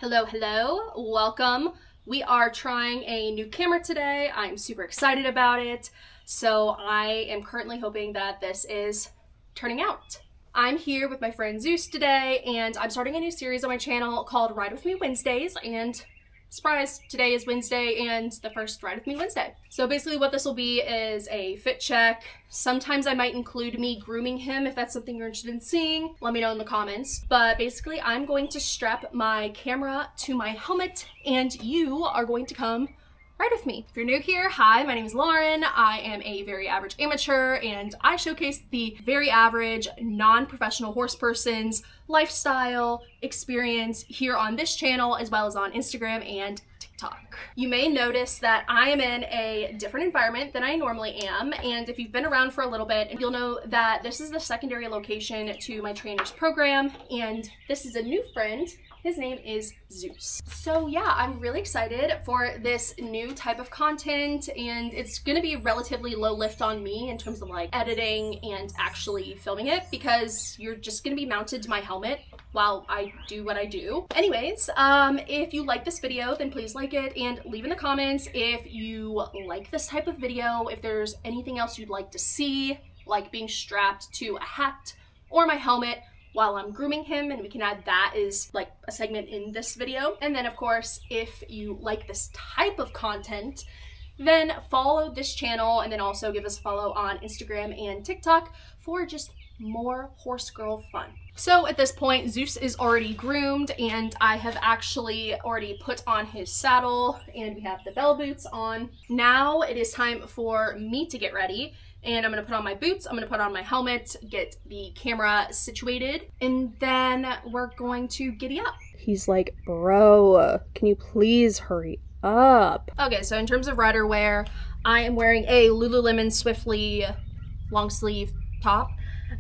Hello, hello, welcome. We are trying a new camera today. I'm super excited about it. So I am currently hoping that this is turning out. I'm here with my friend Zeus today, and I'm starting a new series on my channel called Ride With Me Wednesdays, and surprise, today is Wednesday and the first Ride With Me Wednesday. So basically what this will be is a fit check. Sometimes I might include me grooming him if that's something you're interested in seeing. Let me know in the comments. But basically I'm going to strap my camera to my helmet and you are going to come ride with me. If you're new here, hi, my name is Lauren. I am a very average amateur and I showcase the very average non-professional horse person's lifestyle experience here on this channel as well as on Instagram and TikTok. You may notice that I am in a different environment than I normally am, and if you've been around for a little bit, you'll know that this is the secondary location to my trainer's program, and this is a new friend. His name is Zeus. So yeah, I'm really excited for this new type of content, and it's gonna be relatively low lift on me in terms of like editing and actually filming it, because you're just gonna be mounted to my helmet while I do what I do. Anyways, if you like this video, then please like it and leave in the comments if you like this type of video, if there's anything else you'd like to see, like being strapped to a hat or my helmet while I'm grooming him, and we can add that as like a segment in this video. And then of course, if you like this type of content, then follow this channel and then also give us a follow on Instagram and TikTok for just more horse girl fun. So at this point, Zeus is already groomed and I have actually already put on his saddle and we have the bell boots on. Now it is time for me to get ready. And I'm gonna put on my boots, I'm gonna put on my helmet, get the camera situated, and then we're going to giddy up. He's like, bro, can you please hurry up? Okay, so in terms of rider wear, I am wearing a Lululemon Swiftly long sleeve top.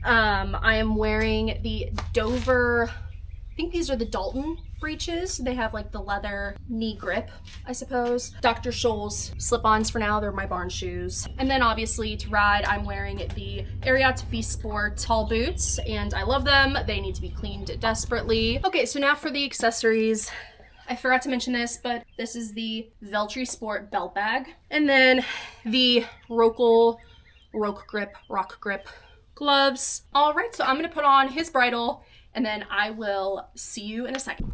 I am wearing the Dover, I think these are the Dalton breeches. They have like the leather knee grip, I suppose. Dr. Scholl's slip-ons for now, they're my barn shoes. And then obviously to ride, I'm wearing the Ariat Sport tall boots, and I love them. They need to be cleaned desperately. Okay, so now for the accessories. I forgot to mention this, but this is the Veltri Sport belt bag. And then the Rock Grip gloves. All right, so I'm gonna put on his bridle and then I will see you in a second.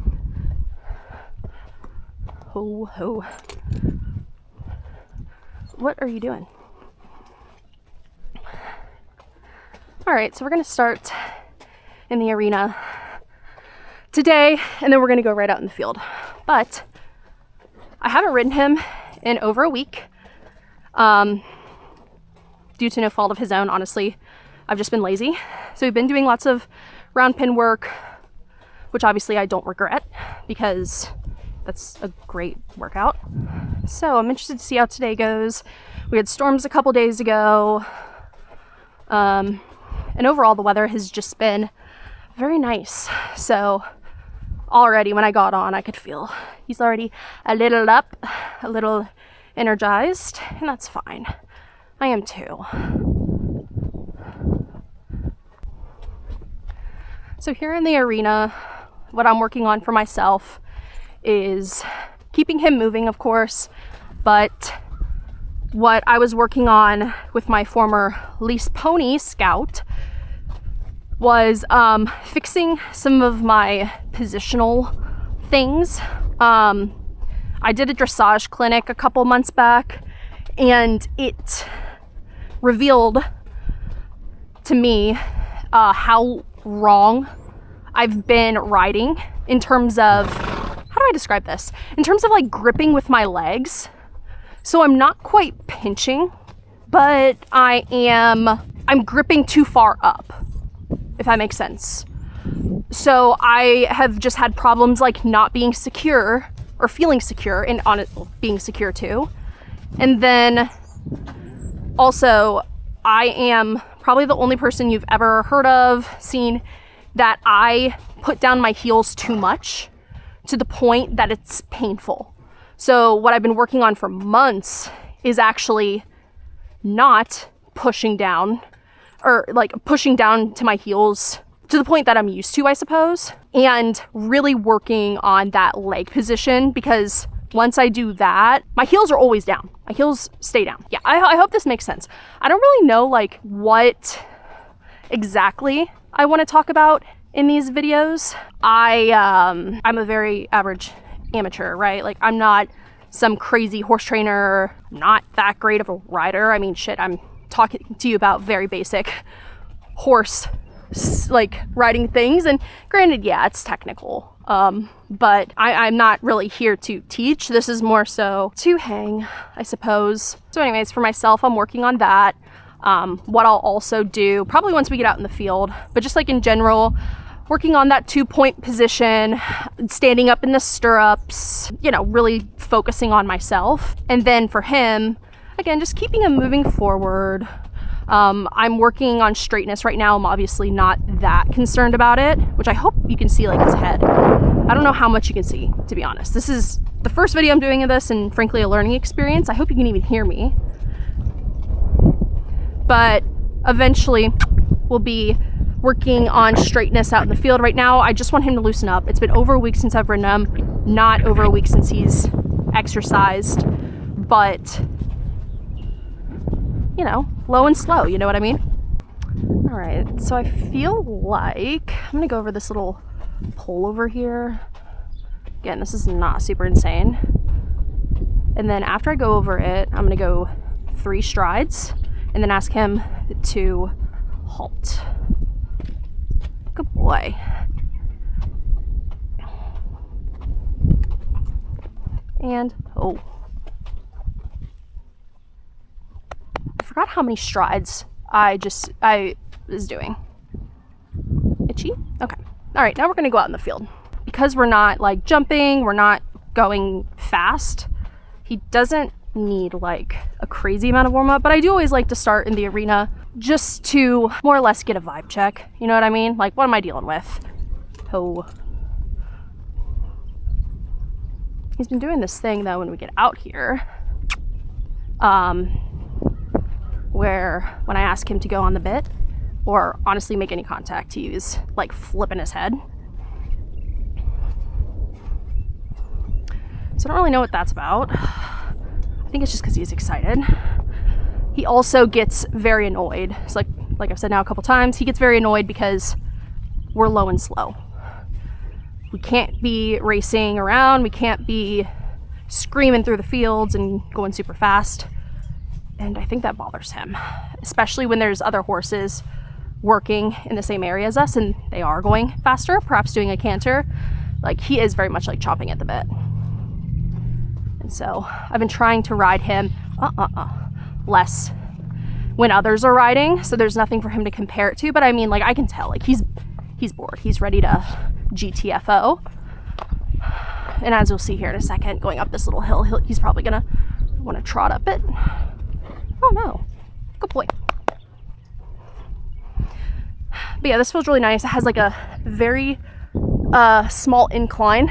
Ho ho. What are you doing? All right, so we're gonna start in the arena today and then we're gonna go right out in the field. But I haven't ridden him in over a week due to no fault of his own, honestly. I've just been lazy. So we've been doing lots of round pin work, which obviously I don't regret because that's a great workout. So I'm interested to see how today goes. We had storms a couple days ago. And overall the weather has just been very nice. So already when I got on, I could feel he's already a little up, a little energized, and that's fine. I am too. So here in the arena, what I'm working on for myself is keeping him moving, of course, but what I was working on with my former lease pony Scout was fixing some of my positional things. I did a dressage clinic a couple months back and it revealed to me how wrong I've been riding in terms of, how do I describe this? In terms of like gripping with my legs. So I'm not quite pinching, but I'm gripping too far up, if that makes sense. So I have just had problems like not being secure or feeling secure and being secure too. And then also I am probably the only person you've ever heard of, seen, that I put down my heels too much to the point that it's painful. So what I've been working on for months is actually not pushing down, or like pushing down to my heels to the point that I'm used to, I suppose, and really working on that leg position, because once I do that, my heels are always down. My heels stay down. Yeah, I hope this makes sense. I don't really know like what exactly I want to talk about in these videos. I'm a very average amateur, right? Like, I'm not some crazy horse trainer, not that great of a rider. I mean, shit, I'm talking to you about very basic horse like riding things, and granted, yeah, it's technical, but I'm not really here to teach. This is more so to hang, I suppose. So anyways, for myself, I'm working on that. What I'll also do, probably once we get out in the field, but just like in general, working on that 2-point position, standing up in the stirrups, you know, really focusing on myself. And then for him, again, just keeping him moving forward. I'm working on straightness right now. I'm obviously not that concerned about it, which I hope you can see like his head. I don't know how much you can see, to be honest. This is the first video I'm doing of this, and frankly, a learning experience. I hope you can even hear me. But eventually we'll be working on straightness out in the field. Right now, I just want him to loosen up. It's been over a week since I've ridden him, not over a week since he's exercised, but you know, low and slow, you know what I mean? All right, so I feel like I'm gonna go over this little pole over here. Again, this is not super insane. And then after I go over it, I'm gonna go 3 strides and then ask him to halt. Good boy. And, oh. I forgot how many strides I was doing. Itchy? Okay. All right, now we're gonna go out in the field. Because we're not like jumping, we're not going fast, he doesn't need like a crazy amount of warm up, but I do always like to start in the arena just to more or less get a vibe check. You know what I mean? Like, what am I dealing with? Oh. He's been doing this thing though when we get out here. Where when I ask him to go on the bit, or honestly make any contact, he's like flipping his head. So I don't really know what that's about. I think it's just because he's excited. He also gets very annoyed. It's like I've said now a couple times, he gets very annoyed because we're low and slow. We can't be racing around. We can't be screaming through the fields and going super fast. And I think that bothers him, especially when there's other horses working in the same area as us and they are going faster, perhaps doing a canter. Like, he is very much like chomping at the bit. And so I've been trying to ride him less when others are riding, so there's nothing for him to compare it to. But I mean, like, I can tell, like, he's bored. He's ready to GTFO. And as you'll see here in a second, going up this little hill, he's probably gonna want to trot up it. Oh no, good boy. But yeah, this feels really nice. It has like a very small incline,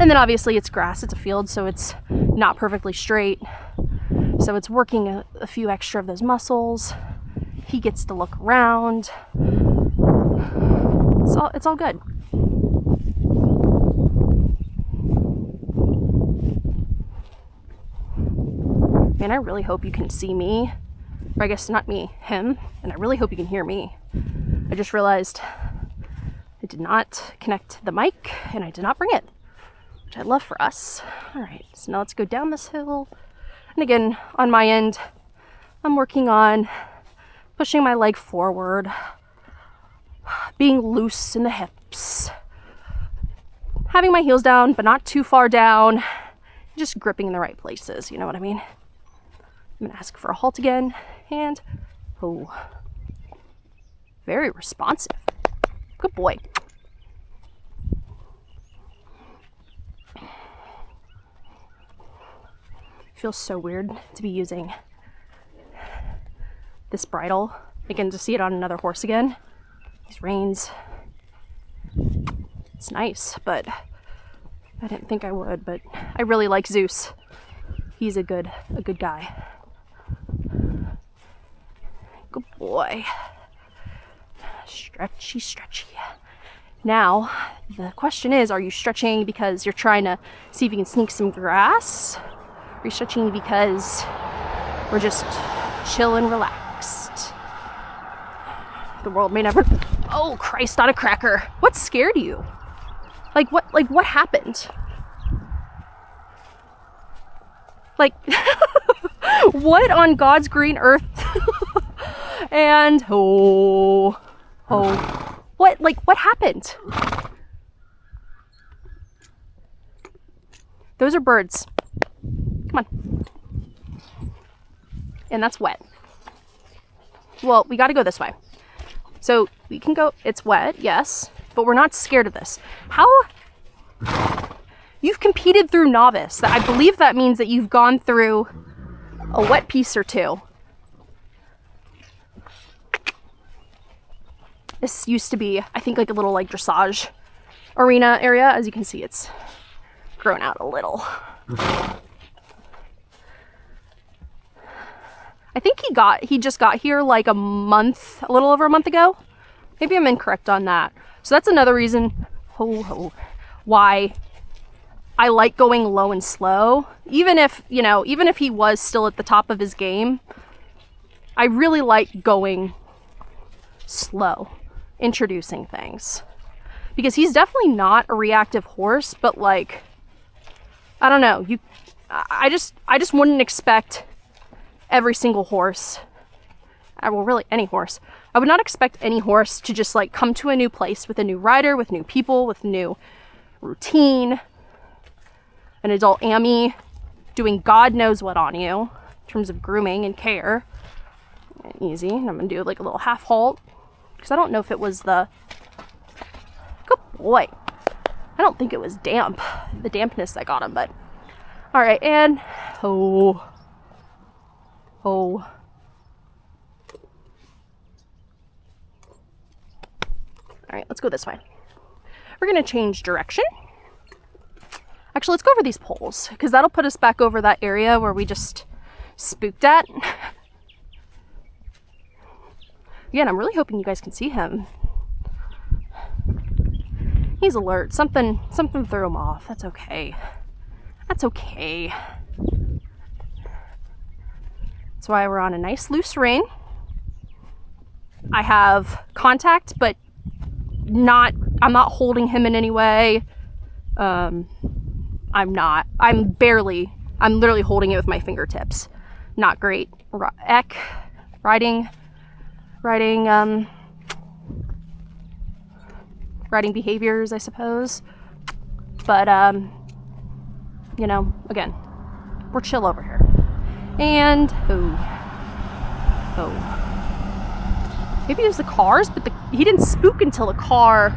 and then obviously it's grass, it's a field, so it's not perfectly straight. So it's working a few extra of those muscles. He gets to look around. It's all good. Man, I really hope you can see me. Or I guess not me, him. And I really hope you can hear me. I just realized I did not connect the mic and I did not bring it, which I'd love for us. All right, so now let's go down this hill. And again, on my end, I'm working on pushing my leg forward, being loose in the hips, having my heels down, but not too far down, just gripping in the right places, you know what I mean? I'm gonna ask for a halt again, and oh, very responsive. Good boy. Feels so weird to be using this bridle again, to see it on another horse again. These reins, it's nice, but I didn't think I would. But I really like Zeus. He's a good guy. Good boy. Stretchy, stretchy. Now, the question is, are you stretching because you're trying to see if you can sneak some grass? Are you stretching because we're just chill and relaxed? The world may never... Oh, Christ, not a cracker. What scared you? Like, what happened? Like, what on God's green earth? And, what happened? Those are birds. Come on. And that's wet. Well, we gotta go this way. So we can go, it's wet, yes, but we're not scared of this. How? You've competed through novice. I believe that means that you've gone through a wet piece or two. This used to be, I think, like a little like dressage arena area. As you can see, it's grown out a little. I think he just got here like a little over a month ago. Maybe I'm incorrect on that. So that's another reason why I like going low and slow. Even if he was still at the top of his game, I really like going slow, introducing things. Because he's definitely not a reactive horse, but like, I don't know, I just wouldn't expect every single horse, well, really any horse. I would not expect any horse to just like come to a new place with a new rider, with new people, with new routine, an adult Ammy doing God knows what on you in terms of grooming and care. Easy. And I'm gonna do like a little half halt because I don't know if it was the... Good boy. I don't think it was damp, the dampness that got him, but all right. And all right, let's go this way. We're gonna change direction. Actually, let's go over these poles because that'll put us back over that area where we just spooked at. Again, I'm really hoping you guys can see him. He's alert. Something threw him off. That's okay. That's okay. That's why we're on a nice loose rein. I have contact, but I'm not holding him in any way. I'm literally holding it with my fingertips. Not great. Riding behaviors, I suppose. But, again, we're chill over here. And, maybe it was the cars, but he didn't spook until the car.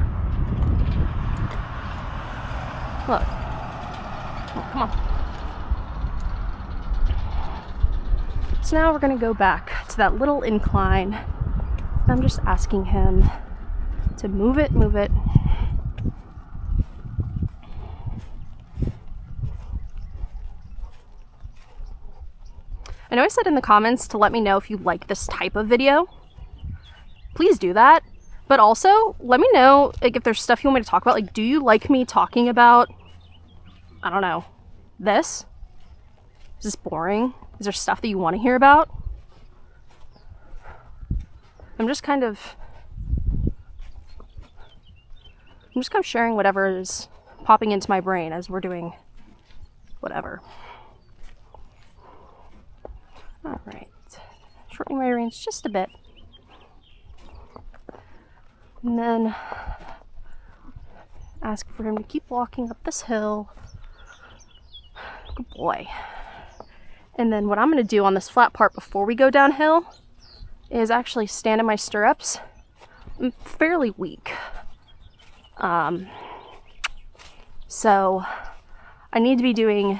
Look. Oh, come on. So now we're gonna go back to that little incline. And I'm just asking him to move it. I know I said in the comments to let me know if you like this type of video. Please do that. But also, let me know like if there's stuff you want me to talk about. Like, do you like me talking about, I don't know, this? Is this boring? Is there stuff that you want to hear about? I'm just kind of sharing whatever is popping into my brain as we're doing whatever. All right, shortening my reins just a bit. And then ask for him to keep walking up this hill. Good boy. And then what I'm going to do on this flat part before we go downhill is actually stand in my stirrups. I'm fairly weak. So I need to be doing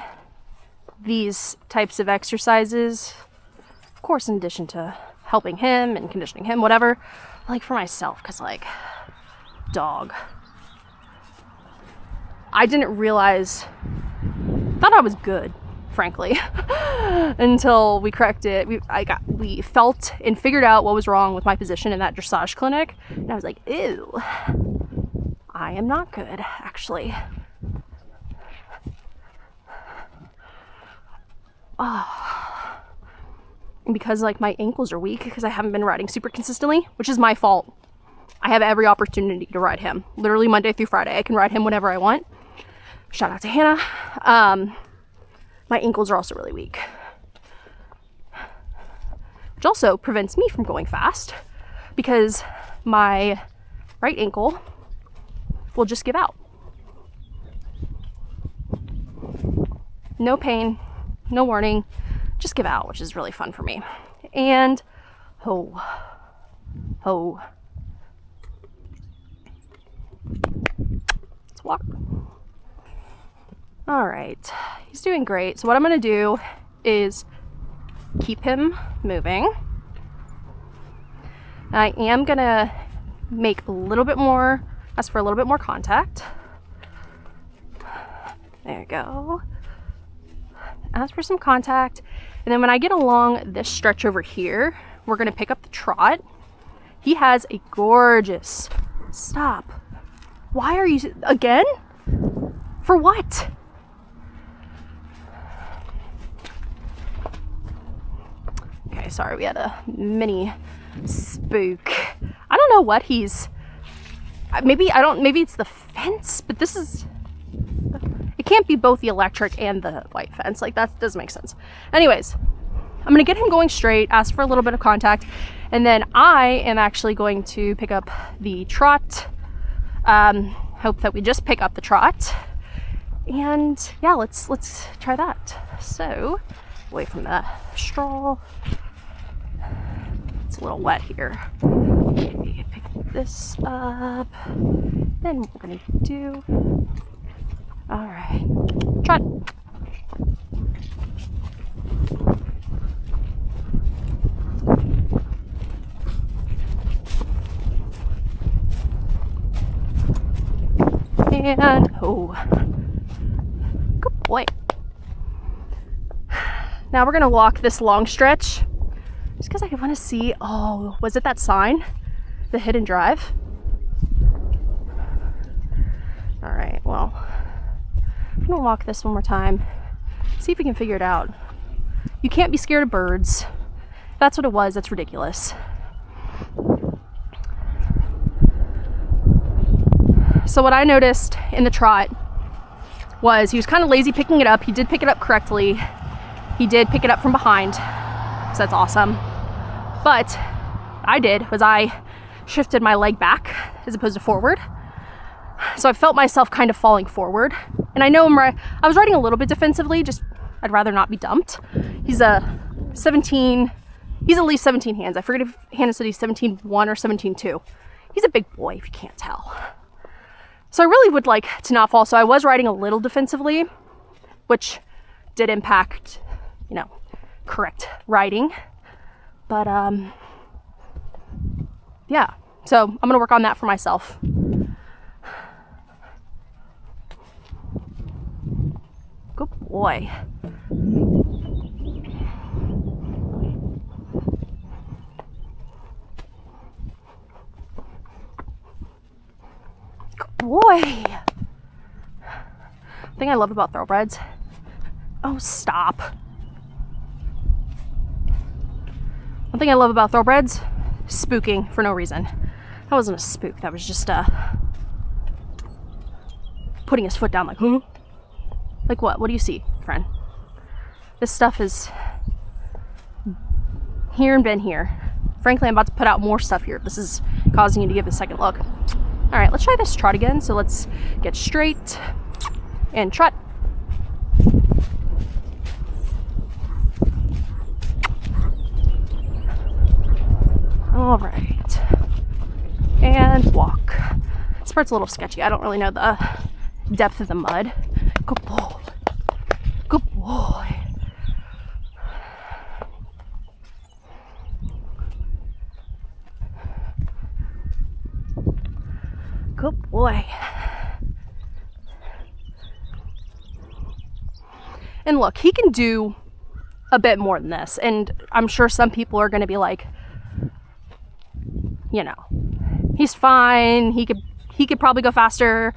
these types of exercises, of course, in addition to helping him and conditioning him, whatever, like for myself, because like, dog. I didn't realize, thought I was good. frankly, until we corrected it. We felt and figured out what was wrong with my position in that dressage clinic, and I was like, ew, I am not good, actually. And because like my ankles are weak because I haven't been riding super consistently, which is my fault. I have every opportunity to ride him. Literally Monday through Friday. I can ride him whenever I want. Shout out to Hannah. My ankles are also really weak, which also prevents me from going fast because my right ankle will just give out. No pain, no warning, just give out, which is really fun for me. And ho. Let's walk. All right, he's doing great. So what I'm gonna do is keep him moving. I am gonna make a little bit more, ask for a little bit more contact. There you go. Ask for some contact. And then when I get along this stretch over here, we're gonna pick up the trot. He has a gorgeous, stop. Why are you, again? For what? Okay, sorry, we had a mini spook. I don't know what he's, maybe it's the fence, but this is, it can't be both the electric and the white fence. Like, that doesn't make sense. Anyways, I'm gonna get him going straight, ask for a little bit of contact, and then I am actually going to pick up the trot. Hope that we just pick up the trot. And yeah, let's try that. So, away from the straw. It's a little wet here. Okay, pick this up. Then what we're gonna do, all right, trot. And oh, good boy. Now we're gonna walk this long stretch just because I want to see, oh, was it that sign? The hidden drive? All right, well, I'm gonna walk this one more time, see if we can figure it out. You can't be scared of birds. That's what it was. That's ridiculous. So what I noticed in the trot was he was kind of lazy picking it up. He did pick it up correctly. He did pick it up from behind, so that's awesome. But what I did was I shifted my leg back as opposed to forward. So I felt myself kind of falling forward. And I know I was riding a little bit defensively, just I'd rather not be dumped. He's a 17, he's at least 17 hands. I forget if Hannah said he's 17.1 or 17.2. He's a big boy if you can't tell. So I really would like to not fall. So I was riding a little defensively, which did impact, you know, correct riding. But yeah, so I'm gonna work on that for myself. Good boy. Boy, thing I love about thoroughbreds, oh stop. One thing I love about thoroughbreds, spooking for no reason. That wasn't a spook, that was just putting his foot down like, huh? Like what? What do you see, friend? This stuff is here and been here. Frankly, I'm about to put out more stuff here. This is causing you to give it a second look. All right, let's try this trot again. So let's get straight and trot. All right, and walk. This part's a little sketchy. I don't really know the depth of the mud. Good boy, good boy. Good boy. And look, he can do a bit more than this, and I'm sure some people are going to be like, you know, he's fine, he could probably go faster,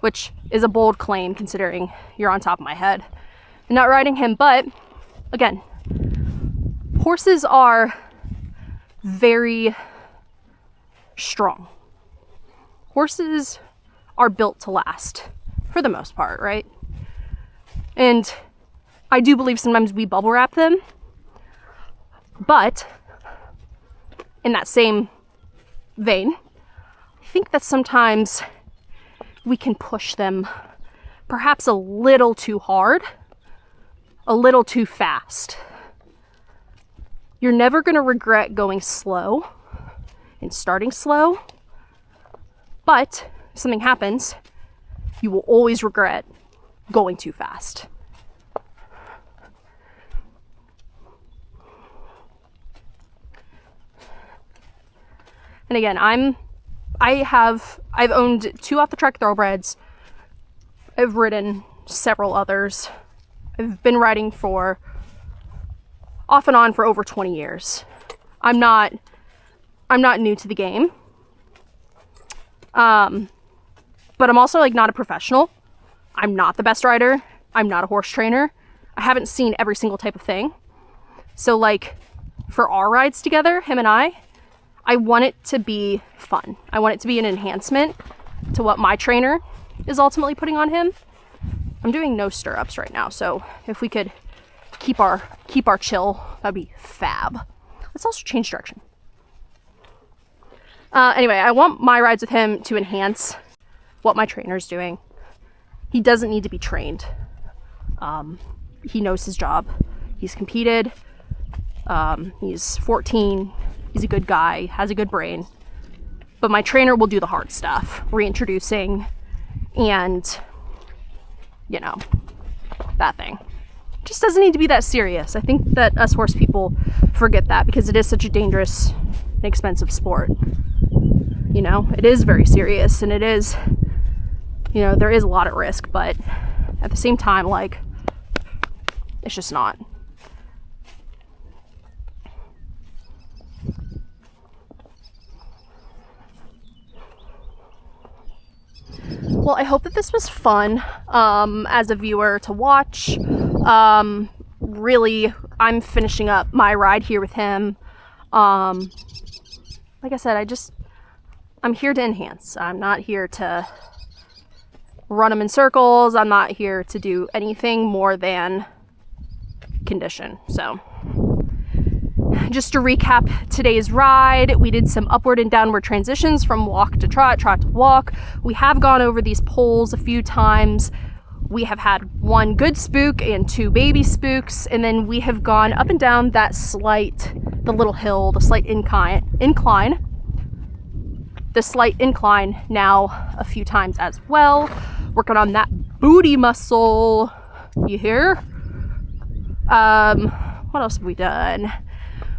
which is a bold claim considering you're on top of my head and not riding him. But again, horses are very strong. Horses are built to last for the most part, right? And I do believe sometimes we bubble wrap them, but in that same vein, I think that sometimes we can push them perhaps a little too hard, a little too fast. You're never going to regret going slow and starting slow, but if something happens, you will always regret going too fast. And again, I've owned 2 off-the-track thoroughbreds. I've ridden several others. I've been riding for off and on for over 20 years. I'm not new to the game. But I'm also like not a professional. I'm not the best rider. I'm not a horse trainer. I haven't seen every single type of thing. So like for our rides together, him and I want it to be fun. I want it to be an enhancement to what my trainer is ultimately putting on him. I'm doing no stirrups right now, so if we could keep our chill, that'd be fab. Let's also change direction. Anyway, I want my rides with him to enhance what my trainer's doing. He doesn't need to be trained. He knows his job. He's competed. He's 14. He's a good guy, has a good brain. But my trainer will do the hard stuff, reintroducing and, you know, that thing. Just doesn't need to be that serious. I think that us horse people forget that because it is such a dangerous and expensive sport. You know, it is very serious, and it is, you know, there is a lot at risk, but at the same time, like, it's just not. Well, I hope that this was fun as a viewer to watch. Really, I'm finishing up my ride here with him. Like I said, I'm here to enhance. I'm not here to run him in circles. I'm not here to do anything more than condition. So just to recap today's ride, we did some upward and downward transitions from walk to trot, trot to walk. We have gone over these poles a few times. We have had 1 good spook and 2 baby spooks, and then we have gone up and down that the little hill, the slight incline. The slight incline now a few times as well. Working on that booty muscle. You hear? What else have we done?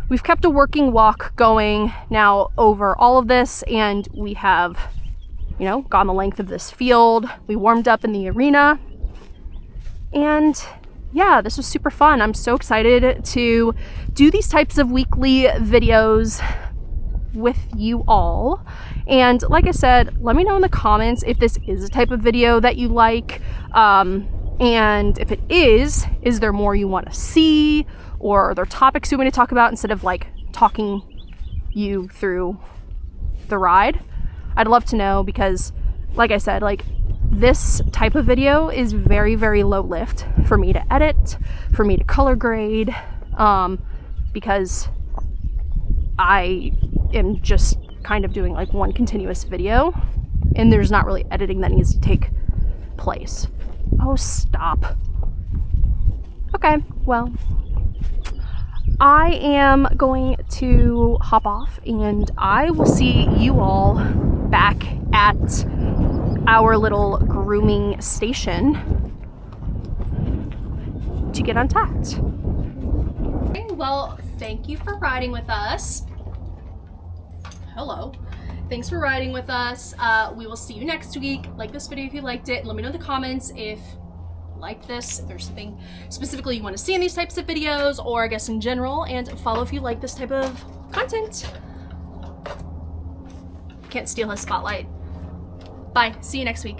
We've kept a working walk going now over all of this, and we have, you know, gone the length of this field. We warmed up in the arena, and yeah, this was super fun. I'm so excited to do these types of weekly videos with you all. And like I said, let me know in the comments if this is a type of video that you like, and if it is there more you want to see, or are there topics you want me to talk about instead of like talking you through the ride? I'd love to know, because like I said, like this type of video is very, very low lift for me to edit, for me to color grade, because I am just kind of doing like one continuous video and there's not really editing that needs to take place. Oh, stop. Okay, well, I am going to hop off, and I will see you all back at our little grooming station to get untacked. Okay, well, thank you for riding with us. Hello. Thanks for riding with us. We will see you next week. Like this video if you liked it. Let me know in the comments if like this, if there's something specifically you want to see in these types of videos, or I guess in general, and follow if you like this type of content. Can't steal his spotlight. Bye. See you next week.